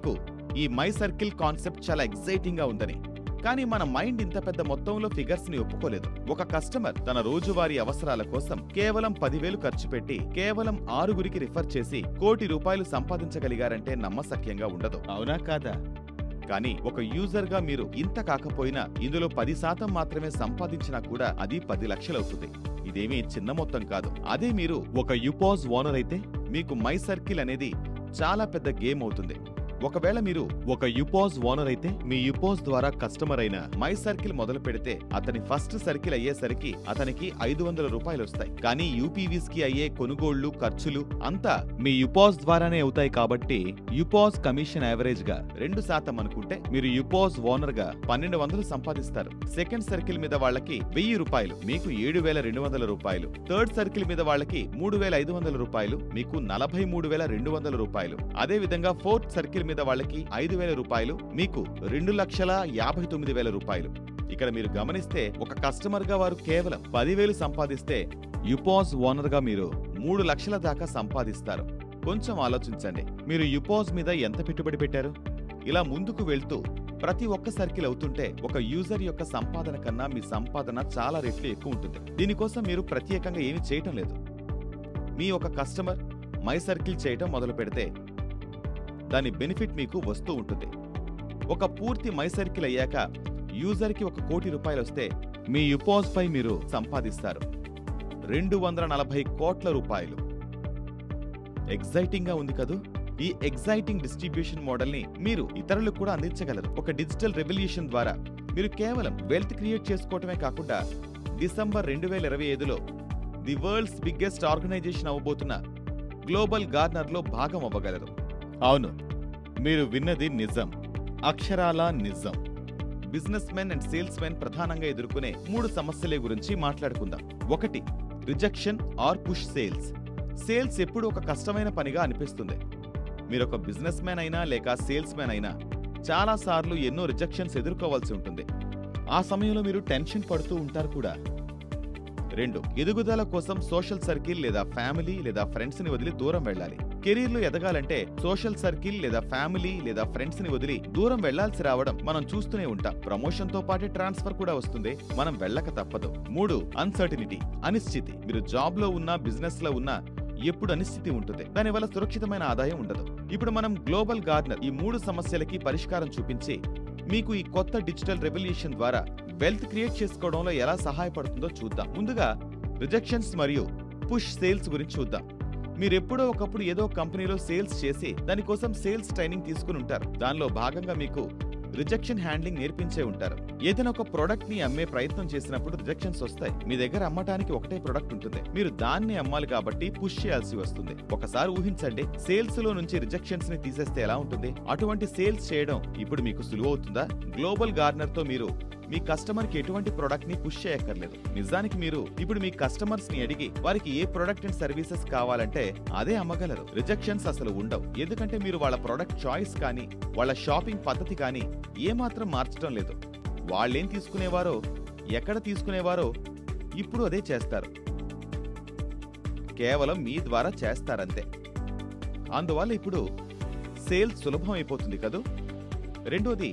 మీకు ఈ my circle concept చాలా ఎక్సైటింగ్ గా ఉందని. కానీ మన మైండ్ ఇంత పెద్ద మొత్తంలో ఫిగర్స్ ని ఒప్పుకోలేదు. ఒక కస్టమర్ తన రోజువారీ అవసరాల కోసం కేవలం 10,000 ఖర్చు పెట్టి కేవలం 6గురికి రిఫర్ చేసి ₹1 కోటి సంపాదించగలిగారంటే నమ్మశక్యంగా ఉండదు, అవునా కాదా? కానీ ఒక యూజర్ గా మీరు ఇంత కాకపోయినా ఇందులో 10% మాత్రమే సంపాదించినా కూడా అది 10 లక్షలవుతుంది. ఇదేమీ చిన్న మొత్తం కాదు. అదే మీరు ఒక యుపాజ్ ఓనర్ అయితే మీకు మై సర్కిల్ అనేది చాలా పెద్ద గేమ్ అవుతుంది. ఒకవేళ మీరు ఒక యుపాజ్ ఓనర్ అయితే మీ యుపాజ్ ద్వారా కస్టమర్ అయిన మై సర్కిల్ మొదలు పెడితే అతని ఫస్ట్ సర్కిల్ అయ్యేసరికి అతనికి ₹500 వస్తాయి. కానీ యూపీవీస్ కి అయ్యే కొనుగోళ్లు ఖర్చులు అంతా మీ యుపాజ్ ద్వారానే అవుతాయి. కాబట్టి యుపాజ్ కమిషన్ యావరేజ్ గా 2% అనుకుంటే మీరు యుపాజ్ ఓనర్ గా ₹1,200 సంపాదిస్తారు. సెకండ్ సర్కిల్ మీద వాళ్ళకి ₹1,000 మీకు ₹7,200. థర్డ్ సర్కిల్ మీద వాళ్ళకి ₹3,500 మీకు ₹43,200. అదే విధంగా ఫోర్త్ సర్కిల్ మీద వాళ్ళకి ₹5,000 మీకు ₹2,59,000. ఇక్కడ మీరు గమనిస్తే ఒక కస్టమర్ గా వారు కేవలం 10,000 సంపాదిస్తే యుపాజ్ ఓనర్ గా మీరు 3 లక్షల దాకా సంపాదిస్తారు. కొంచెం ఆలోచించండి, మీరు యుపాజ్ మీద ఎంత పెట్టుబడి పెట్టారు? ఇలా ముందుకు వెళ్తూ ప్రతి ఒక్క సర్కిల్ అవుతుంటే ఒక యూజర్ యొక్క సంపాదన కన్నా మీ సంపాదన చాలా రెట్లు ఎక్కువ ఉంటుంది. దీనికోసం మీరు ప్రత్యేకంగా ఏమీ చేయటం లేదు. మీ ఒక కస్టమర్ మై సర్కిల్ చేయటం మొదలు పెడితే దాని బెనిఫిట్ మీకు వస్తూ ఉంటుంది. ఒక పూర్తి మై సర్కిల్ అయ్యాక యూజర్కి ₹1 కోటి వస్తే మీ యుపాజ్ పై మీరు సంపాదిస్తారు ₹240 కోట్ల. ఎగ్జైటింగ్ గా ఉంది కదూ? ఈ ఎగ్జైటింగ్ డిస్ట్రిబ్యూషన్ మోడల్ ని మీరు ఇతరులకు కూడా అందించగలరు. ఒక డిజిటల్ రెవల్యూషన్ ద్వారా మీరు కేవలం వెల్త్ క్రియేట్ చేసుకోవటమే కాకుండా డిసెంబర్ 2025లో ది వరల్డ్స్ బిగ్గెస్ట్ ఆర్గనైజేషన్ అవ్వబోతున్న గ్లోబల్ గార్నర్ లో భాగం అవ్వగలరు. అవును, మీరు విన్నది నిజం, అక్షరాలా నిజం. Businessmen and salesmen ప్రధానంగా ఎదుర్కొనే 3 సమస్యల గురించి మాట్లాడుకుందాం. 1, rejection or push sales. Sales ఎప్పుడు ఒక కష్టమైన పనిగా అనిపిస్తుంది. మీరొక బిజినెస్ మ్యాన్ అయినా లేక సేల్స్ మ్యాన్ అయినా చాలా సార్లు ఎన్నో రిజెక్షన్స్ ఎదుర్కోవాల్సి ఉంటుంది. ఆ సమయంలో మీరు టెన్షన్ పడుతూ ఉంటారు కూడా. 2, ఎదుగుదల కోసం సోషల్ సర్కిల్ లేదా ఫ్యామిలీ లేదా ఫ్రెండ్స్ ని వదిలి దూరం వెళ్ళాలి. కెరీర్ లో ఎదగాలంటే సోషల్ సర్కిల్ లేదా ఫ్యామిలీ లేదా ఫ్రెండ్స్ ని వదిలి దూరం వెళ్లాల్సి రావడం మనం చూస్తూనే ఉంటాం. ప్రమోషన్ తో పాటే ట్రాన్స్ఫర్ కూడా వస్తుంది, మనం వెళ్ళక తప్పదు. 3, అన్సర్టినిటీ, అనిశ్చితి. మీరు జాబ్ లో ఉన్నా బిజినెస్ లో ఉన్నా ఎప్పుడు అనిశ్చితి ఉంటుంది. దానివల్ల సురక్షితమైన ఆదాయం ఉండదు. ఇప్పుడు మనం గ్లోబల్ గార్నర్ ఈ 3 సమస్యలకి పరిష్కారం చూపించి మీకు ఈ కొత్త డిజిటల్ రెవల్యూషన్ ద్వారా వెల్త్ క్రియేట్ చేసుకోవడంలో ఎలా సహాయపడుతుందో చూద్దాం. ముందుగా రిజెక్షన్స్ మరియు పుష్ సేల్స్ గురించి చూద్దాం. మీరెప్పుడో ఒకప్పుడు ఏదో కంపెనీలో సేల్స్ చేసి దానికోసం సేల్స్ ట్రైనింగ్ తీసుకుని ఉంటారు. దానిలో భాగంగా మీకు రిజెక్షన్ హ్యాండ్లింగ్ నేర్పించే ఉంటారు. ఏదైనా ఒక ప్రొడక్ట్ ని అమ్మే ప్రయత్నం చేసినప్పుడు రిజెక్షన్స్ వస్తాయి. మీ దగ్గర అమ్మటానికి ఒకటే ప్రొడక్ట్ ఉంటుంది, మీరు దాన్ని అమ్మాలి కాబట్టి పుష్ చేయాల్సి వస్తుంది. ఒకసారి ఊహించండి, సేల్స్ లో నుంచి రిజెక్షన్స్ ని తీసేస్తే ఎలా ఉంటుంది? అటువంటి సేల్స్ చేయడం ఇప్పుడు మీకు సులువవుతుందా? గ్లోబల్ గార్నర్ తో మీరు మీ కస్టమర్ కి ఎటువంటి ప్రొడక్ట్ ని పుష్ చేయక్కర్లేదు. నిజానికి మీరు ఇప్పుడు మీ కస్టమర్స్ ని అడిగి వారికి ఏ ప్రొడక్ట్ అండ్ సర్వీసెస్ కావాలంటే అదే అమ్మగలరు. రిజెక్షన్స్ అసలు ఉండవు, ఎందుకంటే మీరు వాళ్ళ ప్రొడక్ట్ చాయిస్ కానీ వాళ్ళ షాపింగ్ పద్ధతి కానీ ఏమాత్రం మార్చడం లేదు. వాళ్ళేం తీసుకునేవారో ఎక్కడ తీసుకునేవారో ఇప్పుడు అదే చేస్తారు, కేవలం మీ ద్వారా చేస్తారంతే. అందువల్ల ఇప్పుడు సేల్స్ సులభం అయిపోతుంది కదూ. 2,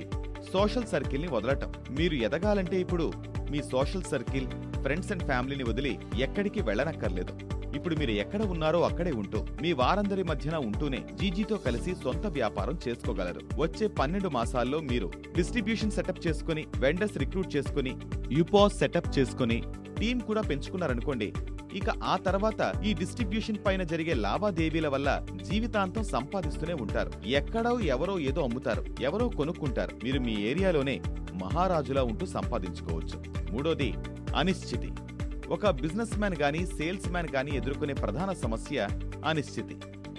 సోషల్ సర్కిల్ ని వదలటం. మీరు ఎదగాలంటే ఇప్పుడు మీ సోషల్ సర్కిల్, ఫ్రెండ్స్ అండ్ ఫ్యామిలీని వదిలి ఎక్కడికి వెళ్ళనక్కర్లేదు. ఇప్పుడు మీరు ఎక్కడ ఉన్నారో అక్కడే ఉంటూ మీ వారందరి మధ్యన ఉంటూనే జీజీతో కలిసి సొంత వ్యాపారం చేసుకోగలరు. వచ్చే 12 మాసాల్లో మీరు డిస్ట్రిబ్యూషన్ సెటప్ చేసుకుని, వెండర్స్ రిక్రూట్ చేసుకుని, యుపాజ్ సెటప్ చేసుకుని, టీం కూడా పెంచుకున్నారనుకోండి, ఇక ఆ తర్వాత ఈ డిస్ట్రిబ్యూషన్ పైన జరిగే లావాదేవీల వల్ల జీవితాంతం సంపాదిస్తూనే ఉంటారు. ఎక్కడో ఎవరో ఏదో అమ్ముతారు, ఎవరో కొనుక్కుంటారు. మీరు మీ ఏరియాలోనే మహారాజులా ఉంటూ సంపాదించుకోవచ్చు. 3, అనిశ్చితి. ఒక బిజినెస్ మ్యాన్ గానీ సేల్స్ మ్యాన్ గానీ ఎదుర్కొనే ప్రధాన సమస్య అనిశ్చితి.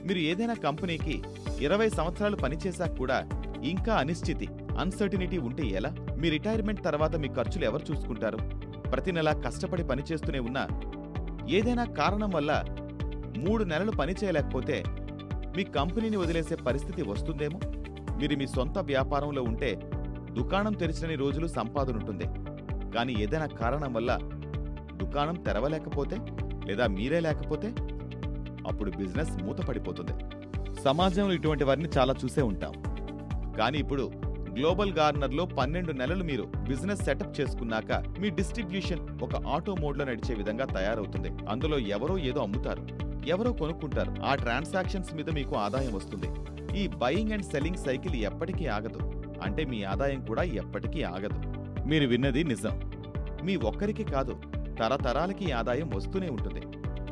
మీరు ఏదైనా కంపెనీకి 20 సంవత్సరాలు పనిచేశాక కూడా ఇంకా అనిశ్చితి, అన్సర్టినిటీ ఉంటే ఎలా? మీ రిటైర్మెంట్ తర్వాత మీ ఖర్చులు ఎవరు చూసుకుంటారు? ప్రతి నెలా కష్టపడి పనిచేస్తూనే ఉన్నా ఏదైనా కారణం వల్ల 3 నెలలు పని చేయలేకపోతే మీ కంపెనీని వదిలేసే పరిస్థితి వస్తుందేమో. మీరు మీ సొంత వ్యాపారంలో ఉంటే దుకాణం తెరిచినన్ని రోజులు సంపాదన ఉంటుంది. కానీ ఏదైనా కారణం వల్ల దుకాణం తెరవలేకపోతే లేదా మీరే లేకపోతే అప్పుడు బిజినెస్ మూతపడిపోతుంది. సమాజంలో ఇటువంటి వారిని చాలా చూసే ఉంటాం. కానీ ఇప్పుడు గ్లోబల్ గార్నర్లో 12 నెలలు మీరు బిజినెస్ సెటప్ చేసుకున్నాక మీ డిస్ట్రిబ్యూషన్ ఒక ఆటో మోడ్లో నడిచే విధంగా తయారవుతుంది. అందులో ఎవరో ఏదో అమ్ముతారు, ఎవరో కొనుక్కుంటారు. ఆ ట్రాన్సాక్షన్స్ మీద మీకు ఆదాయం వస్తుంది. ఈ బయింగ్ అండ్ సెల్లింగ్ సైకిల్ ఎప్పటికీ ఆగదు. అంటే మీ ఆదాయం కూడా ఎప్పటికీ ఆగదు. మీరు విన్నది నిజం. మీ ఒక్కరికి కాదు, తరతరాలకి ఈ ఆదాయం వస్తూనే ఉంటుంది.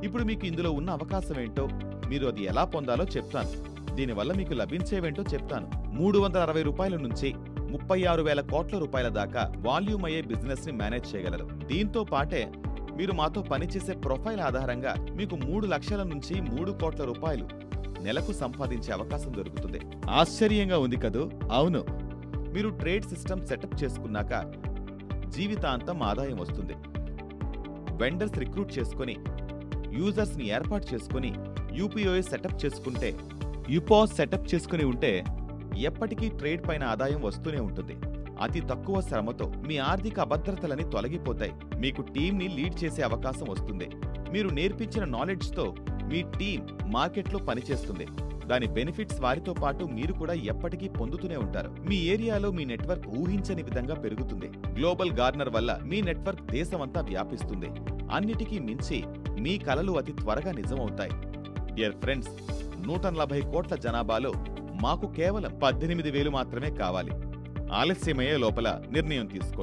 ఇప్పుడు మీకు ఇందులో ఉన్న అవకాశం ఏంటో, మీరు అది ఎలా పొందాలో చెప్తాను. దీనివల్ల మీకు లభించేవేంటో చెప్తాను. 360 రూపాయల నుంచి 36,000 కోట్ల రూపాయల దాకా వాల్యూమ్ అయ్యే బిజినెస్ ని మేనేజ్ చేయగలరు. దీంతో పాటే మీరు మాతో పనిచేసే ప్రొఫైల్ ఆధారంగా మీకు 3 లక్షల నుంచి 3 కోట్ల రూపాయలు నెలకు సంపాదించే అవకాశం దొరుకుతుంది. ఆశ్చర్యంగా ఉంది కదూ? అవును. మీరు ట్రేడ్ సిస్టమ్ సెటప్ చేసుకున్నాక జీవితాంతం ఆదాయం వస్తుంది. వెండర్స్ రిక్రూట్ చేసుకుని, యూజర్స్ ని ఏర్పాటు చేసుకుని, యూపీఓఎస్ సెటప్ చేసుకుంటే, యుపాస్ సెటప్ చేసుకుని ఉంటే ఎప్పటికీ ట్రేడ్ పైన ఆదాయం వస్తూనే ఉంటుంది. అతి తక్కువ శ్రమతో మీ ఆర్థిక అభద్రతలని తొలగిపోతాయి. మీకు టీంని లీడ్ చేసే అవకాశం వస్తుంది. మీరు నేర్పించిన నాలెడ్జ్తో మీ టీం మార్కెట్లో పనిచేస్తుంది. దాని బెనిఫిట్స్ వారితో పాటు మీరు కూడా ఎప్పటికీ పొందుతూనే ఉంటారు. మీ ఏరియాలో మీ నెట్వర్క్ ఊహించని విధంగా పెరుగుతుంది. గ్లోబల్ గార్నర్ వల్ల మీ నెట్వర్క్ దేశమంతా వ్యాపిస్తుంది. అన్నిటికీ మించి మీ కలలు అతి త్వరగా నిజమవుతాయి. డియర్ ఫ్రెండ్స్, 140 కోట్ల జనాభాలో మాకు కేవలం 18,000 మాత్రమే కావాలి. ఆలస్యమయ్యే లోపల నిర్ణయం తీసుకోండి.